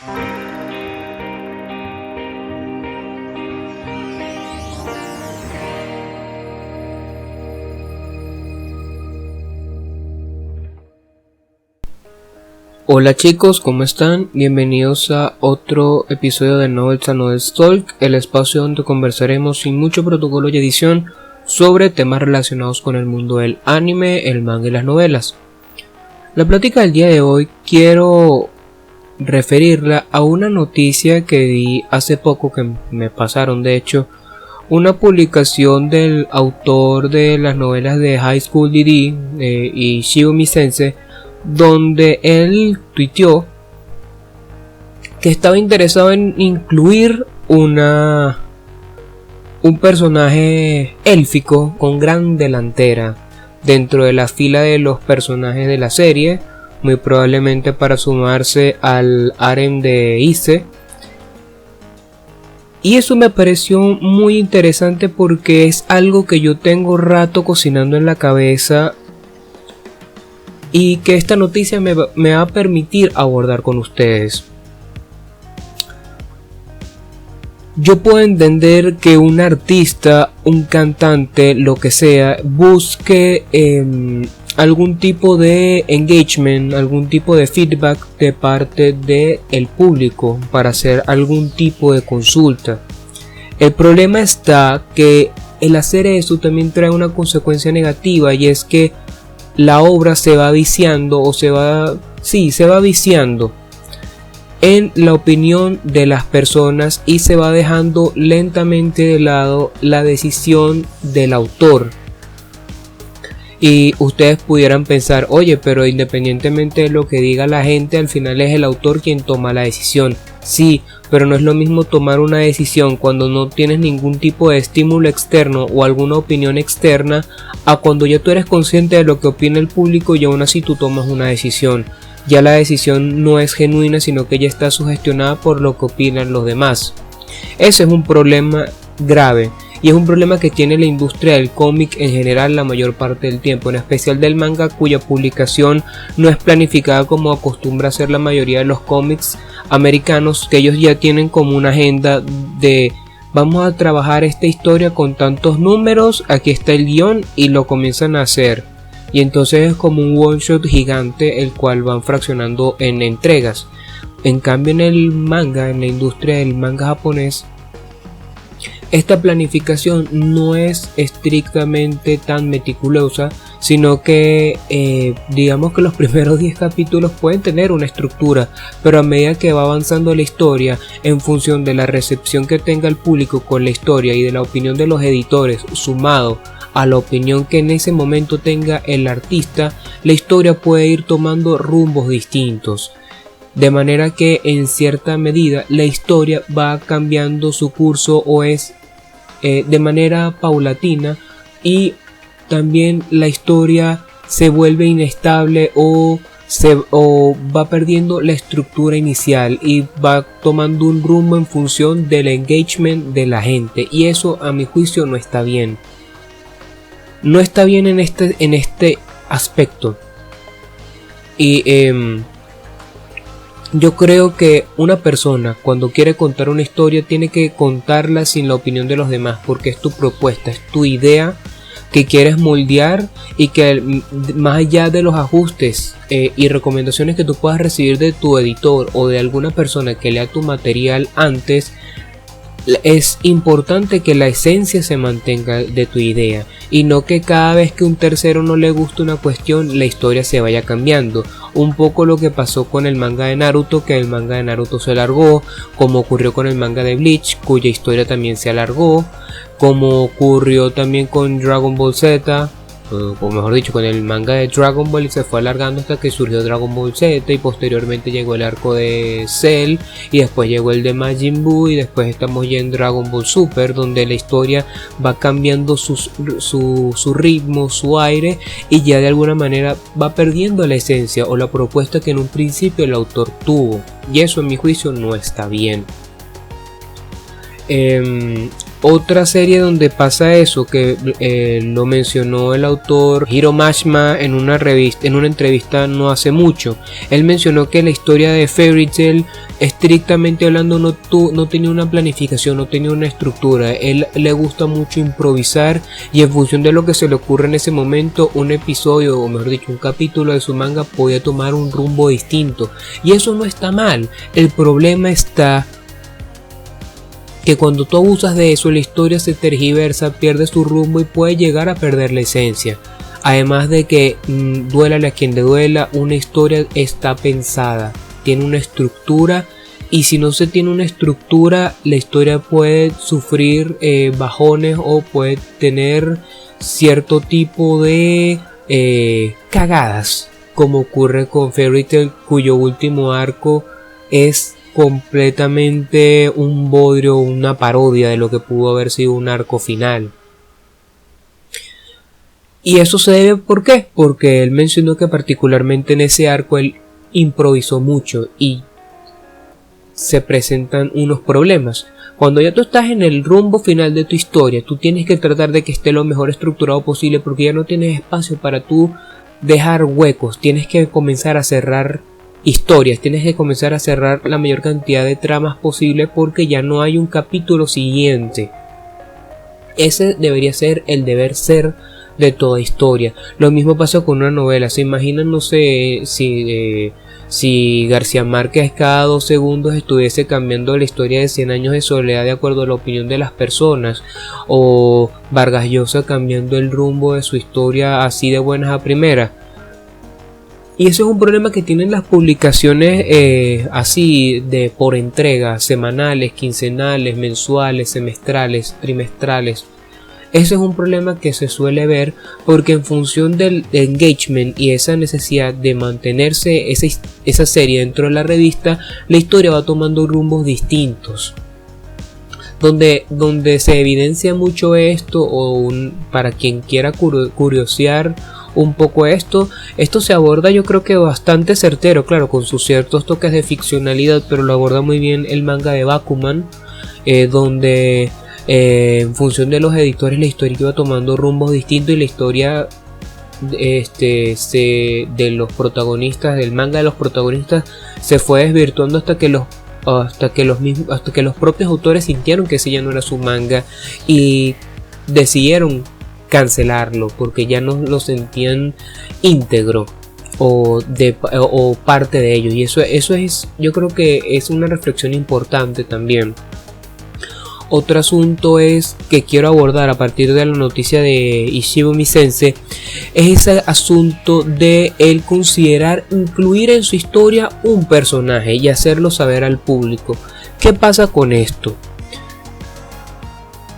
Hola chicos, ¿cómo están? Bienvenidos a otro episodio de Novels and Novels Talk, el espacio donde conversaremos sin mucho protocolo y edición sobre temas relacionados con el mundo del anime, el manga y las novelas. La plática del día de hoy quiero referirla a una noticia que vi hace poco, que me pasaron de hecho, una publicación del autor de las novelas de High School DD y Shibuya Sensei, donde él tuiteó que estaba interesado en incluir un personaje élfico con gran delantera dentro de la fila de los personajes de la serie, muy probablemente para sumarse al harem de Ise. Y eso me pareció muy interesante porque es algo que yo tengo rato cocinando en la cabeza y que esta noticia me va a permitir abordar con ustedes. Yo puedo entender que un artista, un cantante, lo que sea, busque algún tipo de engagement, algún tipo de feedback de parte del público para hacer algún tipo de consulta. El problema está que el hacer eso también trae una consecuencia negativa, y es que la obra se va viciando se va viciando en la opinión de las personas y se va dejando lentamente de lado la decisión del autor. Y ustedes pudieran pensar, oye, pero independientemente de lo que diga la gente, al final es el autor quien toma la decisión. Sí, pero no es lo mismo tomar una decisión cuando no tienes ningún tipo de estímulo externo o alguna opinión externa, a cuando ya tú eres consciente de lo que opina el público y aún así tú tomas una decisión. Ya la decisión no es genuina, sino que ya está sugestionada por lo que opinan los demás. Ese es un problema grave. Y es un problema que tiene la industria del cómic en general la mayor parte del tiempo, en especial del manga, cuya publicación no es planificada como acostumbra a ser la mayoría de los cómics americanos, que ellos ya tienen como una agenda de vamos a trabajar esta historia con tantos números, aquí está el guión, y lo comienzan a hacer. Y entonces es como un one shot gigante el cual van fraccionando en entregas. En cambio en el manga, en la industria del manga japonés, esta planificación no es estrictamente tan meticulosa, sino que digamos que los primeros 10 capítulos pueden tener una estructura, pero a medida que va avanzando la historia, en función de la recepción que tenga el público con la historia y de la opinión de los editores, sumado a la opinión que en ese momento tenga el artista, la historia puede ir tomando rumbos distintos. De manera que en cierta medida la historia va cambiando su curso, o es de manera paulatina, y también la historia se vuelve inestable o va perdiendo la estructura inicial y va tomando un rumbo en función del engagement de la gente, y eso a mi juicio no está bien. No está bien en este aspecto. Y yo creo que una persona cuando quiere contar una historia tiene que contarla sin la opinión de los demás, porque es tu propuesta, es tu idea que quieres moldear, y que más allá de los ajustes y recomendaciones que tú puedas recibir de tu editor o de alguna persona que lea tu material antes, es importante que la esencia se mantenga de tu idea, y no que cada vez que un tercero no le gusta una cuestión la historia se vaya cambiando. Un poco lo que pasó con el manga de Naruto, que el manga de Naruto se alargó, como ocurrió con el manga de Bleach, cuya historia también se alargó, como ocurrió también con Dragon Ball Z, o mejor dicho con el manga de Dragon Ball, y se fue alargando hasta que surgió Dragon Ball Z, y posteriormente llegó el arco de Cell, y después llegó el de Majin Buu, y después estamos ya en Dragon Ball Super, donde la historia va cambiando su ritmo, su aire, y ya de alguna manera va perdiendo la esencia o la propuesta que en un principio el autor tuvo, y eso en mi juicio no está bien. Otra serie donde pasa eso, que lo mencionó el autor Hiro Mashima en una entrevista no hace mucho. Él mencionó que la historia de Fairy Tail, estrictamente hablando, no tenía una planificación, no tenía una estructura. Él le gusta mucho improvisar, y en función de lo que se le ocurre en ese momento, un episodio, o mejor dicho, un capítulo de su manga podía tomar un rumbo distinto. Y eso no está mal. El problema está que cuando tú abusas de eso, la historia se tergiversa, pierde su rumbo y puede llegar a perder la esencia. Además de que, duélale a quien le duela, una historia está pensada, tiene una estructura, y si no se tiene una estructura, la historia puede sufrir bajones, o puede tener cierto tipo de cagadas, como ocurre con Fairy Tail, cuyo último arco es completamente un bodrio, una parodia de lo que pudo haber sido un arco final. Y eso se debe, ¿por qué? Porque él mencionó que particularmente en ese arco él improvisó mucho y se presentan unos problemas. Cuando ya tú estás en el rumbo final de tu historia, tú tienes que tratar de que esté lo mejor estructurado posible, porque ya no tienes espacio para tú dejar huecos. Tienes que comenzar a cerrar historias, tienes que comenzar a cerrar la mayor cantidad de tramas posible, porque ya no hay un capítulo siguiente. Ese debería ser el deber ser de toda historia. Lo mismo pasó con una novela. Se imaginan, no sé, si García Márquez cada 2 segundos estuviese cambiando la historia de 100 años de soledad de acuerdo a la opinión de las personas, o Vargas Llosa cambiando el rumbo de su historia así de buenas a primeras. Y eso es un problema que tienen las publicaciones así de por entrega, semanales, quincenales, mensuales, semestrales, trimestrales. Ese es un problema que se suele ver, porque en función del engagement y esa necesidad de mantenerse esa serie dentro de la revista, la historia va tomando rumbos distintos. Donde se evidencia mucho esto, para quien quiera curiosear un poco esto se aborda, yo creo que bastante certero, claro, con sus ciertos toques de ficcionalidad, pero lo aborda muy bien el manga de Bakuman, donde en función de los editores la historia iba tomando rumbos distintos, y la historia de los protagonistas, del manga de los protagonistas, se fue desvirtuando hasta que los propios autores sintieron que ese ya no era su manga y decidieron cancelarlo porque ya no lo sentían íntegro o parte de ello. Y eso es, yo creo que es una reflexión importante también. Otro asunto es que quiero abordar a partir de la noticia de Ishibumi Sensei, es ese asunto de el considerar incluir en su historia un personaje y hacerlo saber al público. ¿Qué pasa con esto?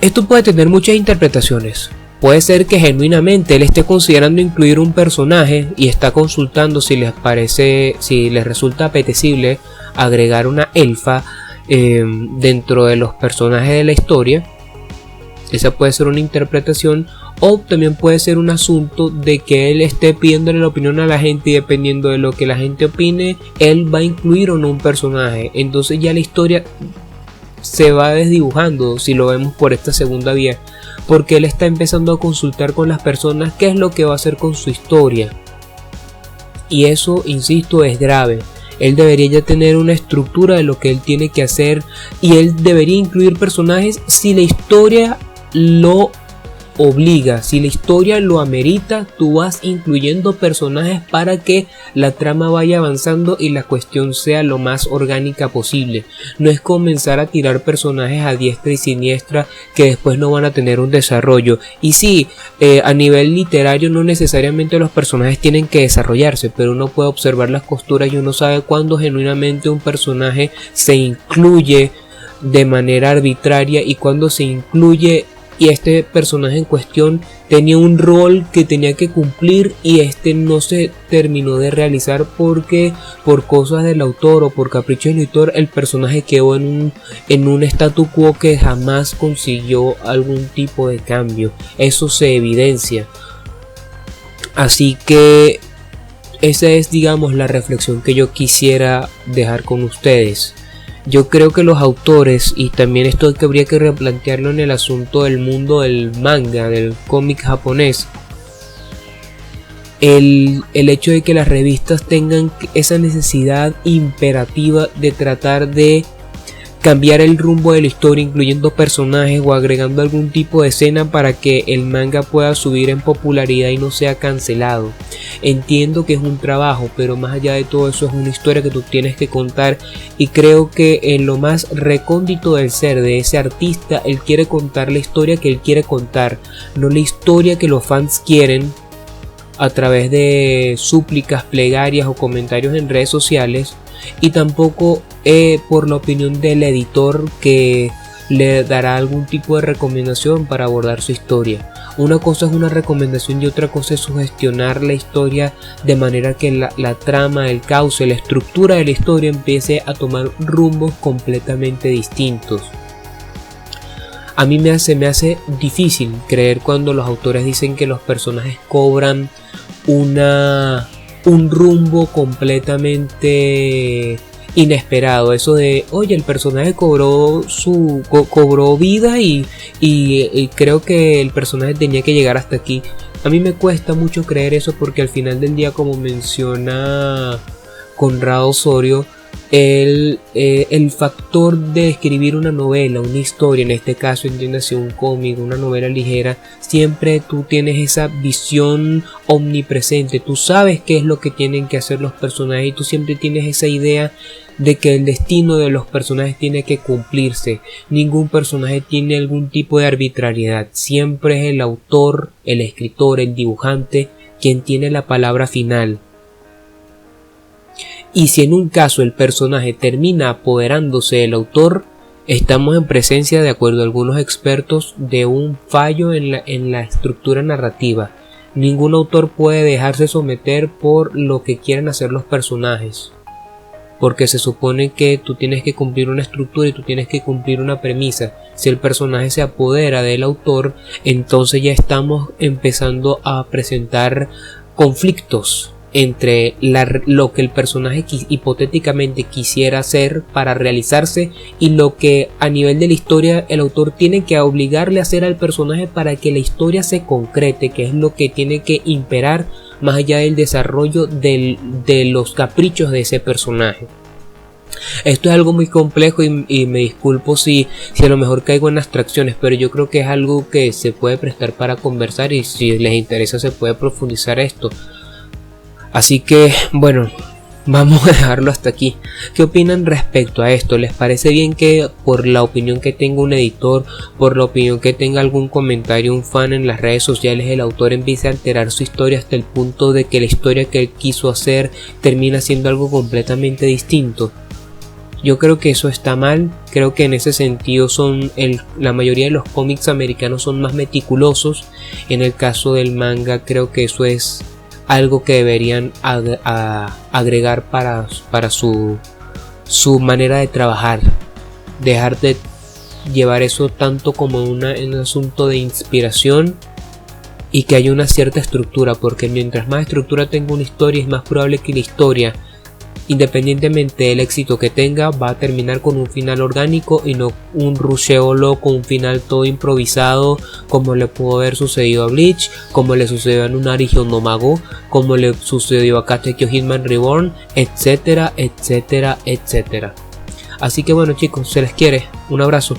Esto puede tener muchas interpretaciones. Puede ser que genuinamente él esté considerando incluir un personaje y está consultando si les resulta apetecible agregar una elfa dentro de los personajes de la historia. Esa puede ser una interpretación, o también puede ser un asunto de que él esté pidiéndole la opinión a la gente, y dependiendo de lo que la gente opine, él va a incluir o no un personaje. Entonces ya la historia se va desdibujando si lo vemos por esta segunda vía, porque él está empezando a consultar con las personas qué es lo que va a hacer con su historia. Y eso, insisto, es grave. Él debería ya tener una estructura de lo que él tiene que hacer, y él debería incluir personajes si la historia lo obliga, si la historia lo amerita. Tú vas incluyendo personajes para que la trama vaya avanzando y la cuestión sea lo más orgánica posible. No es comenzar a tirar personajes a diestra y siniestra que después no van a tener un desarrollo. Y sí, a nivel literario no necesariamente los personajes tienen que desarrollarse, pero uno puede observar las costuras y uno sabe cuando genuinamente un personaje se incluye de manera arbitraria y cuando se incluye y este personaje en cuestión tenía un rol que tenía que cumplir y no se terminó de realizar porque por cosas del autor o por capricho del autor el personaje quedó en un statu quo que jamás consiguió algún tipo de cambio. Eso se evidencia. Así que esa es, digamos, la reflexión que yo quisiera dejar con ustedes. Yo creo que los autores, y también esto que habría que replantearlo en el asunto del mundo del manga, del cómic japonés, el hecho de que las revistas tengan esa necesidad imperativa de tratar de cambiar el rumbo de la historia, incluyendo personajes o agregando algún tipo de escena para que el manga pueda subir en popularidad y no sea cancelado. Entiendo que es un trabajo, pero más allá de todo eso es una historia que tú tienes que contar, y creo que en lo más recóndito del ser de ese artista, él quiere contar la historia que él quiere contar, no la historia que los fans quieren a través de súplicas, plegarias o comentarios en redes sociales, y tampoco por la opinión del editor que le dará algún tipo de recomendación para abordar su historia. Una cosa es una recomendación y otra cosa es sugestionar la historia de manera que la trama, el cauce, la estructura de la historia empiece a tomar rumbos completamente distintos. A mí me hace difícil creer cuando los autores dicen que los personajes cobran un rumbo completamente inesperado. Eso de, oye, el personaje cobró vida y creo que el personaje tenía que llegar hasta aquí. A mí me cuesta mucho creer eso, porque al final del día, como menciona Conrado Osorio, el factor de escribir una novela, una historia, en este caso entiéndase un cómic, una novela ligera, siempre tú tienes esa visión omnipresente, tú sabes qué es lo que tienen que hacer los personajes y tú siempre tienes esa idea de que el destino de los personajes tiene que cumplirse. Ningún personaje tiene algún tipo de arbitrariedad, siempre es el autor, el escritor, el dibujante quien tiene la palabra final. Y si en un caso el personaje termina apoderándose del autor, estamos en presencia, de acuerdo a algunos expertos, de un fallo en la estructura narrativa. Ningún autor puede dejarse someter por lo que quieran hacer los personajes, porque se supone que tú tienes que cumplir una estructura y tú tienes que cumplir una premisa. Si el personaje se apodera del autor, entonces ya estamos empezando a presentar conflictos entre lo que el personaje hipotéticamente quisiera hacer para realizarse y lo que a nivel de la historia el autor tiene que obligarle a hacer al personaje para que la historia se concrete, que es lo que tiene que imperar más allá del desarrollo de los caprichos de ese personaje. Esto es algo muy complejo y me disculpo si a lo mejor caigo en abstracciones, pero yo creo que es algo que se puede prestar para conversar, y si les interesa se puede profundizar esto. Así que, bueno, vamos a dejarlo hasta aquí. ¿Qué opinan respecto a esto? ¿Les parece bien que por la opinión que tenga un editor, por la opinión que tenga algún comentario, un fan en las redes sociales, el autor empiece a alterar su historia hasta el punto de que la historia que él quiso hacer termina siendo algo completamente distinto? Yo creo que eso está mal. Creo que en ese sentido la mayoría de los cómics americanos son más meticulosos. En el caso del manga creo que eso es algo que deberían agregar para su manera de trabajar, dejar de llevar eso tanto como un asunto de inspiración, y que haya una cierta estructura, porque mientras más estructura tenga una historia, es más probable que la historia, independientemente del éxito que tenga, va a terminar con un final orgánico y no un rusheo loco, un final todo improvisado, como le pudo haber sucedido a Bleach, como le sucedió a Nunari Hyunomago, como le sucedió a Katekyo Hitman Reborn, etcétera, etcétera, etcétera. Así que bueno chicos, se les quiere, un abrazo.